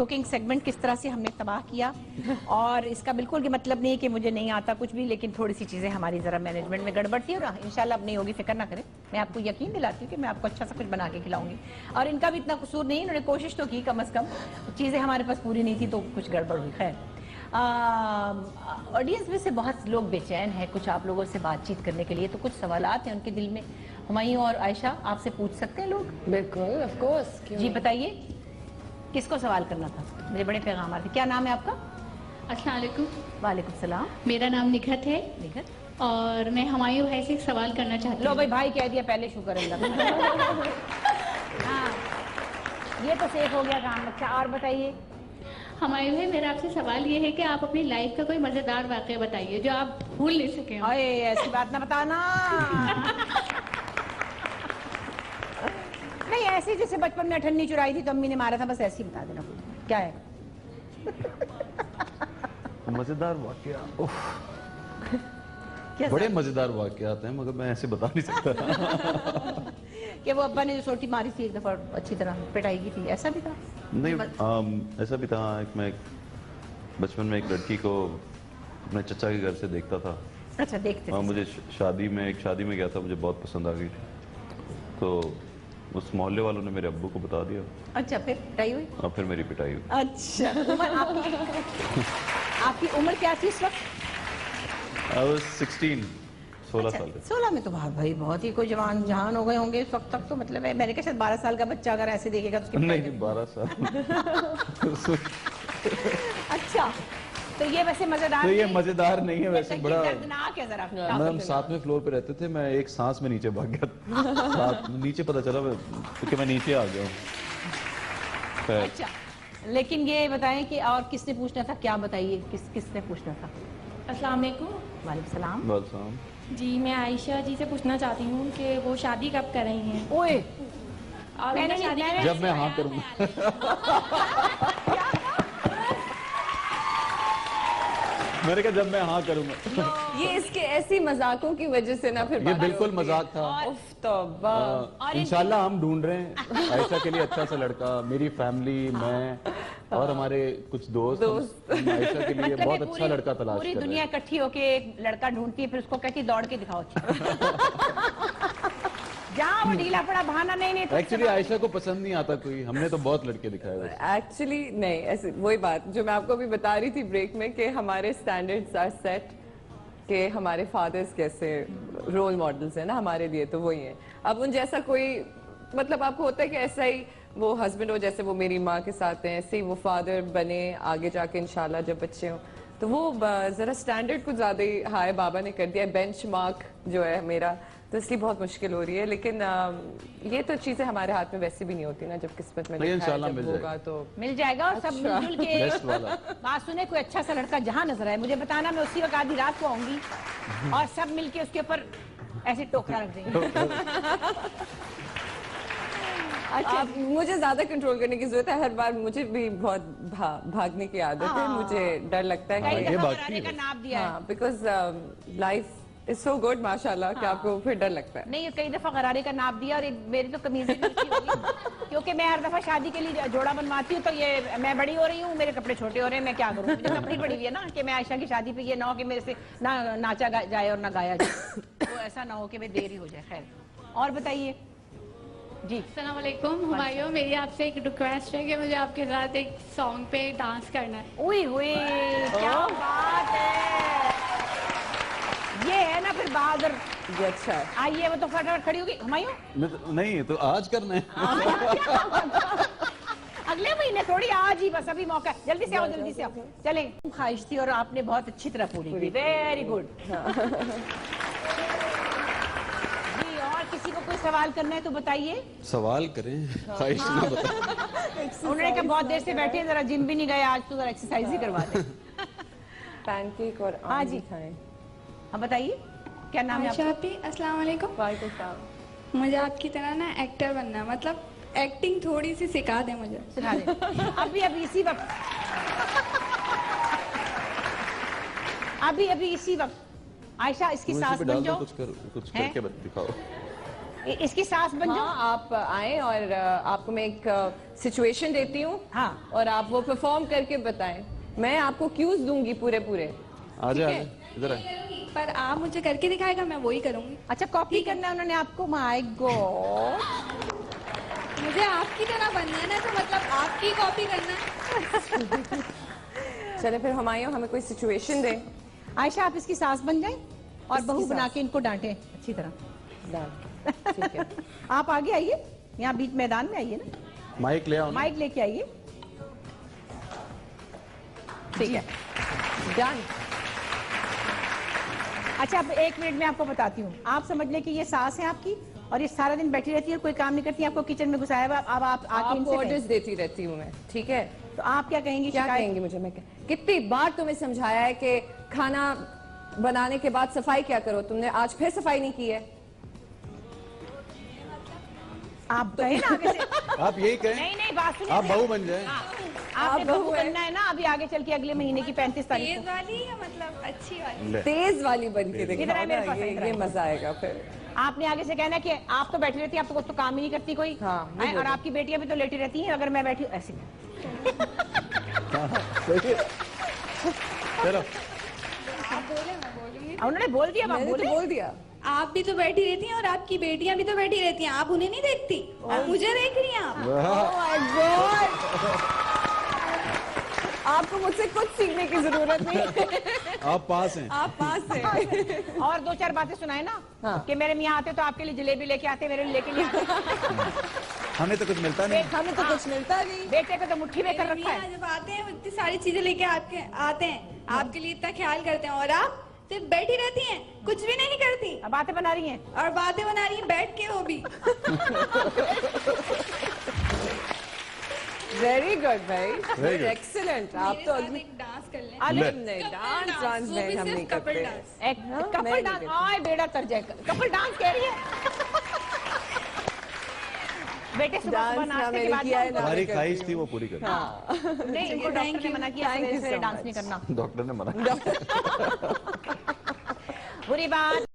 Cooking segment किस तरह से हमने तबाह किया और इसका बिल्कुल भी मतलब नहीं है कि मुझे नहीं आता कुछ भी, लेकिन थोड़ी सी चीज़ें हमारी ज़रा मैनेजमेंट में गड़बड़ थी और इंशाल्लाह अब नहीं होगी, फिक्र ना करें। मैं आपको यकीन दिलाती हूँ कि मैं आपको अच्छा सा कुछ बना के खिलाऊंगी और इनका भी इतना कसूर नहीं, इन्होंने कोशिश तो की, कम अज़ कम चीज़ें हमारे पास पूरी नहीं थी तो कुछ गड़बड़ हुई। खैर, ऑडियंस में से बहुत लोग बेचैन हैं कुछ आप लोगों से बातचीत करने के लिए, तो कुछ सवालात हैं उनके दिल में। हुमायूं और आयशा आपसे पूछ सकते हैं लोग? बिल्कुल, ऑफ कोर्स। जी बताइए, किसको सवाल करना था? मेरे बड़े पैगाम आते। क्या नाम है आपका? अस्सलाम वालेकुम। वालेकुम सलाम। मेरा नाम निघत है। निघत, और मैं हुमायूं भाई से एक सवाल करना चाहती लो हूँ। भाई कह दिया पहले, शुक्र अल्लाह। हाँ, ये तो सेफ हो गया काम। अच्छा, और बताइए। हुमायूं भाई, मेरा आपसे सवाल ये है कि आप अपनी लाइफ का कोई मजेदार वाक़या बताइए जो आप भूल नहीं सके हो। अरे ऐसी बात ना बताना। नहीं, ऐसी जैसे बचपन में अठन्नी चुराई थी तो अम्मी ने मारा था, बस ऐसी बता देना। क्या है? मजेदार वाकया? बड़े मजेदार वाकयात हैं मगर मैं ऐसे बता नहीं सकता। कि वो अब्बा ने जो सोटी मारी थी एक दफा अच्छी तरह पिटाई की थी, ऐसा भी था? नहीं, ऐसा भी था। मैं बचपन में एक लड़की को अपने चचा के घर से देखता था। अच्छा, देखते थे। मुझे शादी में गया था, मुझे बहुत पसंद आ गई थी, तो उस मोहल्ले वालों ने मेरे अब्बू को बता दिया। अच्छा, फिर पिटाई हुई? और फिर मेरी पिटाई हुई। अच्छा, आपकी उम्र क्या थी इस वक्त? I was 16, 16 साल का। 16 में तो भाई बहुत ही कोई जवान जहान हो गए होंगे इस वक्त तक, तो मतलब है मैंने कहा शायद 12 साल का बच्चा अगर ऐसे देखेगा तो नहीं, 12 साल। अच्छा, तो ये वैसे मजेदार? तो ये मजेदार नहीं है, वैसे बड़ा दर्दनाक है जरा। हम 7वें फ्लोर पे रहते थे, मैं एक सांस में नीचे भाग गया। नीचे पता चला क्योंकि मैं नीचे आ गया हूँ। अच्छा, लेकिन ये बताएं कि और किसने पूछना था? क्या बताइए, किसने पूछना था? अस्सलाम वालेकुम। वालेकुम सलाम। वालेकुम। जी, मैं आयशा जी से पूछना चाहती हूँ कि वो शादी कब कर रही हैं? ओए, और मैंने शादी जब मैं हाँ करूँगा। मैंने कहा जब मैं हाँ करूँगा। ये इसके ऐसी मजाकों की वजह से ना फिर ये बिल्कुल मजाक था। उफ तौबा। इंशाल्लाह हम ढूंढ रहे हैं आयशा के लिए अच्छा सा लड़का। मेरी फैमिली, मैं और हमारे कुछ दोस्त हम आयशा के लिए बहुत अच्छा लड़का तलाश कर रहे हैं। पूरी दुनिया इकट्ठी होके एक लड़का ढूंढती है, फिर उसको कहती है दौड़ के दिखाओ। जहाँ वो ढीला पड़ा बहाना नहीं तो एक्चुअली आयशा को पसंद नहीं आता कोई, हमने तो बहुत लड़के दिखाए। एक्चुअली नहीं, ऐसे वही बात जो मैं आपको अभी बता रही थी ब्रेक में कि हमारे स्टैंडर्ड्स आर सेट कि हमारे फादर्स कैसे रोल मॉडल्स हैं ना हमारे लिए, तो वही है। अब उन जैसा कोई मतलब आपको होता है कि ऐसा ही वो हस्बैंड हो जैसे वो मेरी माँ के साथ हैं, ऐसे ही वो फादर बने आगे जाके इंशाल्लाह जब बच्चे हों। तो वो जरा स्टैंडर्ड कुछ ज्यादा ही हाई बाबा ने कर दिया है, बेंच मार्क जो है मेरा, तो इसलिए बहुत मुश्किल हो रही है। लेकिन ये तो चीजें हमारे हाथ में वैसे भी नहीं होती ना, जब किस्मत में लिखा है जब होगा तो मिल जाएगा। और सब मिलजुल के बात सुने, कोई अच्छा सा लड़का जहाँ नजर आए मुझे बताना, मैं उसी वक्त आधी रात को आऊंगी और सब मिलके उसके ऊपर ऐसे टोकरा रख देंगे। अच्छा, मुझे ज्यादा कंट्रोल करने की जरूरत है। हर बार मुझे भी बहुत भागने की आदत है, मुझे डर लगता है कई दफा कराने का नाप दिया है। Because life is so good माशाल्लाह कि आपको फिर डर लगता है। नहीं, कई दफा गरारे का नाप दिया और मेरी तो कमीजें भी ऊंची हो गई क्योंकि मैं हर दफा शादी के लिए जोड़ा बनवाती हूँ, तो ये मैं बड़ी हो रही हूँ, मेरे कपड़े छोटे हो रहे हैं, मैं क्या करूँ? मुझे कपड़ी पड़ी हुई है ना कि मैं आयशा की शादी पे ये ना हो कि मेरे से ना नाचा जाए और ना गाया जाए, तो ऐसा ना हो कि मैं देरी हो जाए। खैर, और बताइए जी। अस्सलाम वालेकुम। हुमायूं, मेरी आपसे एक रिक्वेस्ट है कि मुझे आपके साथ एक सॉन्ग पे डांस करना है। उई हुई, क्या बात है! ये है ना फिर बहादुर। ये अच्छा है। आइए, वो तो फटाफट खड़ी होगी। हुमायूं नहीं तो आज करना है। अगले महीने थोड़ी, आज ही बस, अभी मौका है। जल्दी से आओ, जल्दी से आओ। चले, ख्वाहिश थी और आपने बहुत अच्छी तरह पूरी की। Very good. किसी को कोई सवाल करना है तो बताइए। सवाल करें, ख्वाहिश ना बताएं। उन्होंने कहा बहुत देर से बैठे, जरा जिम भी नहीं गए आज, तो जरा एक्सरसाइज ही करवा दें। पैनकेक और हाँ जी, खाएं। हाँ बताइए, क्या नाम है आपका? अस्सलाम वालेकुम। वालेकुम सलाम। मुझे आपकी तरह ना एक्टर बनना है, मतलब एक्टिंग थोड़ी सी सिखा दें मुझे। सिखा दें अभी इसी वक्त, अभी इसी वक्त। आयशा, इसकी सास बन जाओ। कुछ करके दिखाओ। इसकी सास बन जाओ। हाँ, आप आए और आपको मैं एक सिचुएशन देती हूँ। हाँ। और आप वो परफॉर्म करके बताएं। मैं आपको क्यूज दूंगी पूरे पूरे। आ ठीक जा है? इधर आए। पर आप मुझे करके दिखाएगा, मैं वही करूंगी। अच्छा कॉपी करना है उन्होंने आपको, माय गॉड। मुझे आपकी तरह बनना है ना, तो मतलब आपकी कॉपी करना है। चले फिर हमायूं हमें कोई सिचुएशन दे। आयशा आप इसकी सास बन जाएं और इसकी बहू बना सास। के इनको डांटें अच्छी तरह। ठीक है। आप आगे आइए, यहाँ बीच मैदान में आइए ना, माइक ले आओ ना। माइक लेके आइए। ठीक है, डन। अच्छा अब 1 मिनट में आपको बताती हूँ। आप समझ लें कि ये सास है आपकी और ये सारा दिन बैठी रहती है, कोई काम नहीं करती, आपको किचन में घुसाया हुआ। अब आप आके आपको इनसे ऑर्डर्स कहें। देती रहती हूँ मैं, ठीक है? तो आप क्या कहेंगी? क्या शिकायत- कहेंगे मुझे? मैं कितनी बार तुम्हें समझाया है कि खाना बनाने के बाद सफाई क्या करो, तुमने आज फिर सफाई नहीं की है। आप कहें ना आगे से। आप यही कहें, नहीं नहीं बात सुनिए। आप बहू बन जाए। आपने बहू बहू है। बनना है ना अभी आगे चल के, अगले महीने की 35 तारीख तेज को। वाली या मतलब अच्छी वाली? ले। तेज वाली बन के इधर आए मेरे दिखाओ पास, ना, इधर ये आए। मजा आएगा फिर। आपने आगे से कहना है कि आप तो बैठी रहती है, आप तो काम ही नहीं करती कोई। हाँ, वो और बोलो। आपकी बेटियां भी तो लेटी रहती हैं, अगर मैं बैठी हूँ ऐसे। सही है। चलो आप बोले, मैं बोलूंगी। उन्होंने बोल दिया, अब आप मैंने बोले। तो बोल दिया। आप भी तो बैठी रहती हैं और आपकी बेटियां भी तो बैठी रहती हैं, आप उन्हें नहीं देखती, आप मुझे देख रही हैं आप। Oh my God! आपको मुझसे कुछ सीखने की जरूरत नहीं। आप पास हैं। आप पास हैं। और 2-4 बातें सुनाए ना। हाँ। कि मेरे मियाँ आते तो आपके लिए जलेबी लेके आते, मेरे लिए लेके नहीं आते। हमें तो कुछ मिलता नहीं। हमें तो कुछ मिलता नहीं। बेटे को तो मुट्ठी में कर मेरे रखा मियाँ है। जब आते हैं इतनी सारी चीजें लेके आपके आते हैं, आपके लिए इतना ख्याल करते हैं, और आप सिर्फ बैठी रहती हैं, कुछ भी नहीं करती, अब बातें बना रही हैं। और बातें बना रही हैं बैठ के, वो भी। वेरी गुड भाई, Very good. एक्सीलेंट। आप मेरे तो साथ अगली एक डांस कर लें। अरे नहीं, डांस वो भी नहीं हम सिर्फ नहीं couple करते। dance। एक हाँ, कपल मैं डांस, नहीं आए बेड़ा तर जाए। कपल डांस कह रही है। बेटे सुबह डांस सुबह ना नाश्ते के मैंने बाद किया है, ना हमारी मैं ख्वाहिश करती थी वो पूरी कर। हाँ। नहीं, इनको डॉक्टर ने मना किया Thank you सवेरे so डांस much. नहीं करना। डॉक्टर ने मना। बुरी बात।